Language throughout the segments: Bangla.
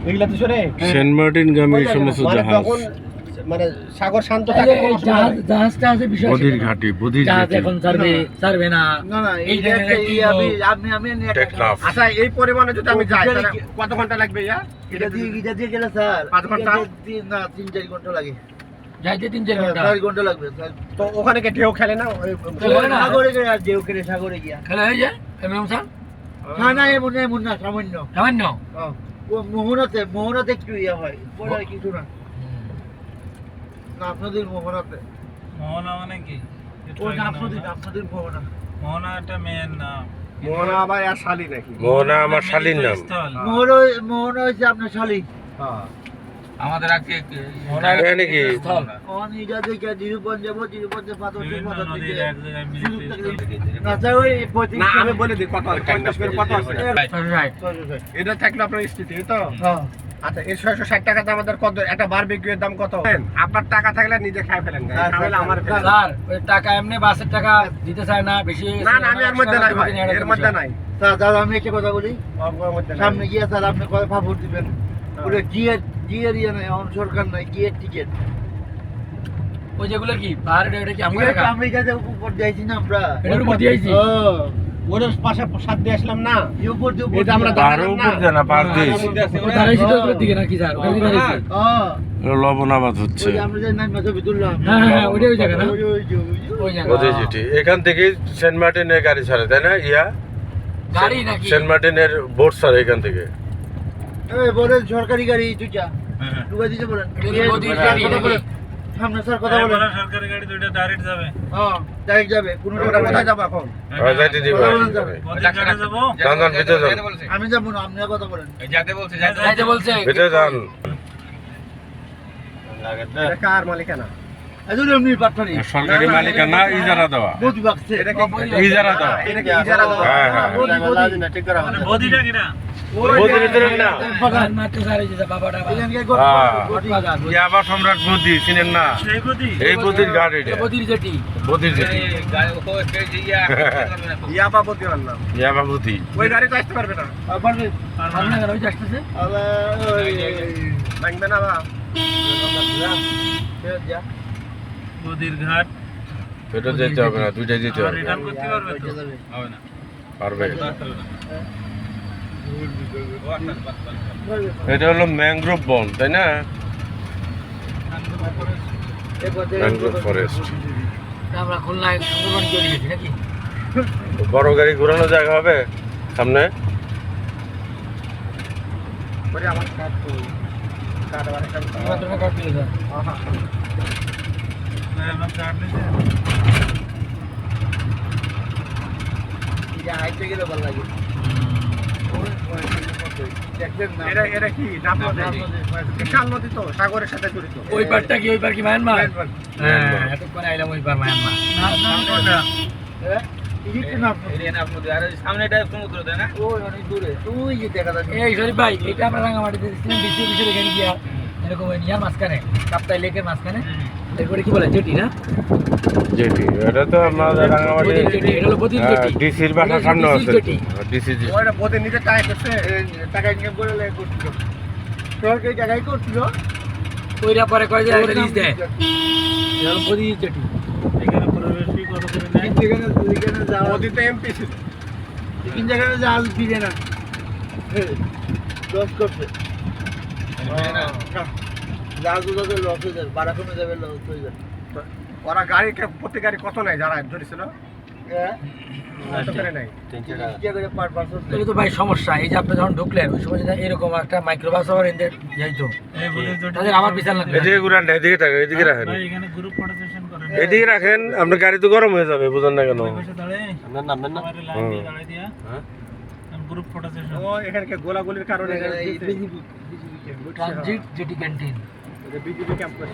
এগুলা তো সরে সেন্ট মার্টিন গামী সমস্ত জাহাজ মানে সাগর শান্ত থাকে জাহাজটা আছে বিষয় বধির ঘাটি বধির জাহাজ ঘাটি এখন ছাড়বে না না না এই আমি টেকনাফ আচ্ছা এই পরিমাণে যদি আমি যাই তাহলে কত ঘন্টা লাগবে ইয়া এটা দিয়ে গেলে স্যার 5 ঘন্টা? না 3-4 ঘন্টা লাগে যাইতে 3-4 ঘন্টা 4 ঘন্টা লাগবে স্যার। তো ওখানে কে ঢেউ খেলে না খেলে না? সাগরে গিয়ে আর ঢেউ খেলে সাগরে গিয়া খেলা হয়ে যায় এমন স্যার না না এমন না সামান্য সামান্য ও মোহনাতে একটু ইয়া হয় পরে আর কিছু না না আপনাদের মোহনাতে মোহনা মানে কি? ওটা আপনাদের মোহনা মোহনা একটা মেয়ের নাম। মোহনা আবার আর শালি নাকি মোহনা আমার শালীর নাম স্থল। মোহনা হচ্ছে আপনার শালি হ্যাঁ আমাদের আজকে তাই নাকি? স্থল অনিজা থেকে জিরুপন যাবো জিরুপন পাথর বিভিন্ন পাথর নদীর থেকে এক জায়গায় মিলিত না স্যার ওই 35 না আমি বলে দিই কত আছে 50 করে কত আছে রাইট এটা থাকলো আপনার স্থিতি তো হ্যাঁ আচ্ছা এই 660 টাকাতে আমাদের কত একটা বারবিকিউ এর দাম কত আপনার টাকা থাকলে নিজে খাই ফেলেন তাহলে আমার স্যার ওই টাকা এমনি বাসের টাকা দিতে চায় না বেশি না না আমি এর মধ্যে নাই ভাই এর মধ্যে নাই স্যার আমি একটা কথা বলি ওর মধ্যে নাই। সামনে গিয়ে স্যার আপনি কয় ফাফর দিবেন ওটা জিএর ইয়ে নাই অন সরকার নাই জিএর টিকেট ওই যেগুলো কি পাহাড়ে এটা কি আমার টাকা আমি যাতে উপর দিয়েছি না আমরা এটার উপর দিয়েছি ওর পাশে সাত দিয়ে আসলাম না এই উপর দিয়ে এটা আমরা তার উপর দেন না পার দিস ও দাঁড়াইছি তো ওগুলোর দিকে নাকি স্যার ওই দিকে দাঁড়াইছি লবণাবাদ হচ্ছে ওই আমরা যে নাই মাঝে বিদুল্লাহ হ্যাঁ ওই জায়গা না ওই জায়গা বধির যেটি এখান থেকে সেন্ট মার্টিনের গাড়ি ছাড়ে তাই না ইয়া গাড়ি নাকি সেন্ট মার্টিনের বোট ছাড়ে এখান থেকে এই বলে সরকারি গাড়ি দুইটা ঢুকাই দিতে বলেন বধির গাড়ি নাকি? সামনে স্যার কথা বলেন সরকারি গাড়ি দুইটা ডাইরেক্ট যাবে। হ্যাঁ ডাইরেক্ট যাবে কোনো ওটা কোথায় যাবো এখন যাইতে দিবে বদ্রীঘাটে যাবো। যান ভিতরে যান আমি যাবো না আপনি কথা বলেন যাইতে বলছে ভিতরে যান এটা কার মালিকানা এজন্য এমনি পাঠানি সরকারি মালিকানা ইজারা দেওয়া বুঝ বাকছে এটা কি ইজারা দেওয়া এটা কি ইজারা দেওয়া হ্যাঁ, হ্যাঁ। ঠিক করা মানে বদ্রীটা কিনা? বধির ভিতরে না বাগান মাত্র স্যার এই যে বাবাটা ইয়াবা সম্রাট বধি চিনেন না সেই বদ্রী? এই বধির গাড়ি বধির যেটি বধির যেটি ইয়া পাবো দিওয়ার নাম ইয়াবা বধি ওই গাড়ি তো আসতে পারবে না পারবে সামনে গেল ওই যে আসতেছে ভাঙবে না বা বদ্রীর ঘাট। এটা যেতে হবে না দুইটাই যেতে হবে রিটার্ন করতে পারবে তো? হবে না। পারবে এটা হলো ম্যানগ্রোভ বন তাই না ম্যানগ্রোভ ফরেস্ট আমরা খুলনায় সুন্দরবন চলে গেছি নাকি বড় গাড়ি ঘোরানো জায়গা হবে সামনে ওরে আমার কাট তো কাট আবার একটা মাত্র না কাট দিলে স্যার আহা আমার কার্ড নিছে? হাইটে গেলে ভালো লাগে দেখবেন না এটা এটা কি নাম নদী বিশাল নদী তো সাগরের সাথে জড়িত ওই পারটা কি ওই পার কি মায়ানমার হ্যাঁ এতক্ষণ আইলাম ওই পার মায়ানমার ওই অনেক দূরে তুই যে দেখা যাচ্ছে এই শরীফ ভাই এটা আমরা রাঙামাটিতে দেখছিলাম বিশ্ব বিষয় এখানে গিয়া এরকম ওই নিয়ার মাঝখানে কাপ্তাই লেকের মাঝখানে এরপরে কি বলে জেটি না যেটি এটা তো আমাদের রাঙামাটি বধির জেটি এটা হলো বধির জেটি ডিসির বাসার সামনে আছে ডিসি ওইটা বোধে নিজে টাকা করছে টাকা ইনকাম করে লেগে করছিল সরকারি টাকাই করছিল ওইটা পরে কয় যে একটা লিস্ট দেয় এটা হলো বধির জেটি এখানে প্রবেশই কত করে নেয়? যেখানে যাওয়া নদীতে এমপি ছিল তিন জায়গায় জাহাজ ফিরে না লস করছে জাহাজ উড়াতে লস হয়ে যাবে ভাড়া কমে যাবে লস হয়ে যাবে ওরা গাড়ি প্রতি গাড়ি কত নেয় যারা ধরেছিল কত করে নেয় পার পার্সন তাহলে তো ভাই সমস্যা এই যে আপনি যখন ঢুকলেন ওই সময় যদি এরকম একটা মাইক্রোবাস আবার এদের যাইতো এই বদ্রীর জেটি- তাদের আবার বিশাল লাগবে এদিকে ঘুরান না এদিকে থাকেন এদিকে রাখেন ভাই, এখানে গ্রুপ ফটো সেশন করেন। এদিকে রাখেন আপনার গাড়ি তো গরম হয়ে যাবে বুঝেন না কেন ওই পাশে দাঁড়ায়, নামবেন না আমাদের লাইন দিয়ে দাঁড়ায় দিয়া, গ্রুপ ফটো সেশন। ও এখানকে গোলাগুলির কারণে transit jetty canteen BJP camp করে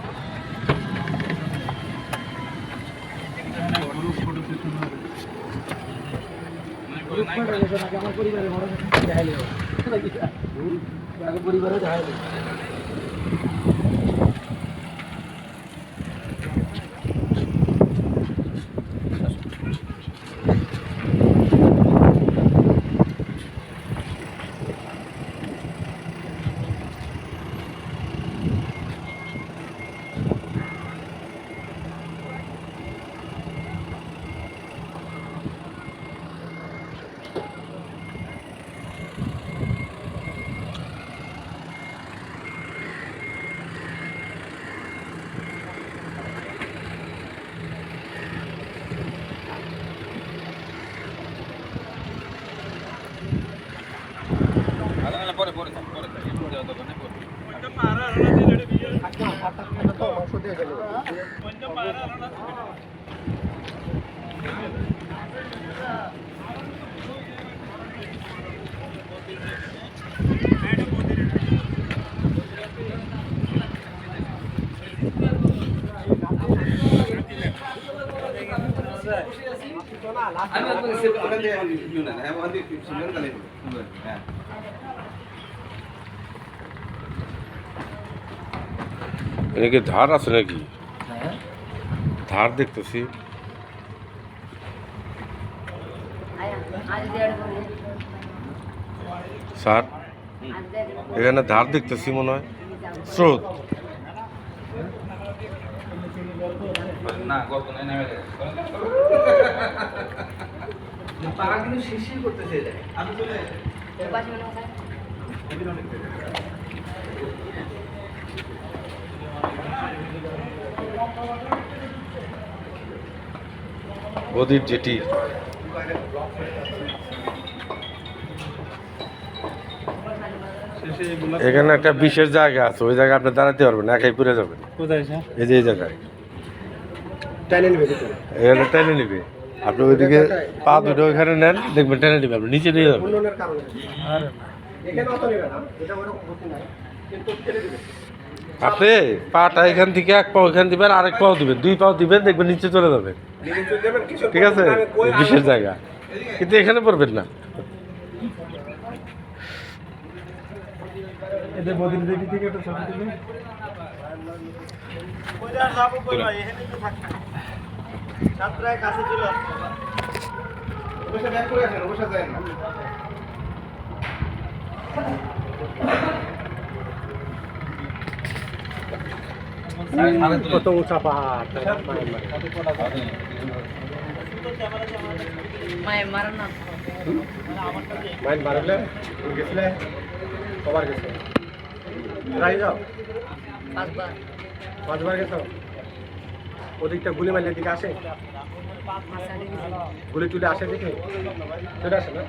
এখানে গ্রুপ ফটো সেশন হবে। আমার পরিবারের বড় দেখাইলে পরিবারে দেখাইলে তো মাংস দিয়ে খেলে এদিকে ধার আছে নাকি? হ্যাঁ ধার দেখতেছি। স্যার এখানে ধার দেখতেছি মনে হয়, স্রোত। বদির জেটি। এখানে একটা বিশেষ জায়গা আছে, ওই জায়গায় আপনি দাঁড়াতে পারবেন, একাই পুরে যাবেন। কোথায় স্যার? এই যে এই জায়গায় টাইনে নেবে ভিতরে এখানে টেনে নিবে, আপনি ওইদিকে পা দুটো ওইখানে নেন, দেখবেন টেনে নিবে, আপনি নিচে নিয়ে যাবেন। উন্নয়নের কারণে এখানে অত নেবে না, এটা ওরকম ক্ষতি নাই, কিন্তু ফেলে দিবে। আপনি পাটা এখান থেকে এক পাও এখান দিবেন, আরেক পাও দিবেন, দুই পাও দিবেন, দেখবেন নিচে চলে যাবে। নিজে চলে যাবেন, কিছু ঠিক আছে, আমি কই বিশেষ জায়গা, কিন্তু এখানে পড়বেন না। এদের বদির দেখি থেকে একটা ছবি তুলে কাছে ছিল বসে ব্যাক করে আসেন, বসে যায় না। কত উঁচা পাহাড়, মায়ের মারার না মাইল মারলে গেছিলে কবার গেছে রাই যাও 5 বার গেছো। ওদিকটা গুলি মারলে দিকে আসে, গুলি তুলে আসে দেখে চলে আসে না।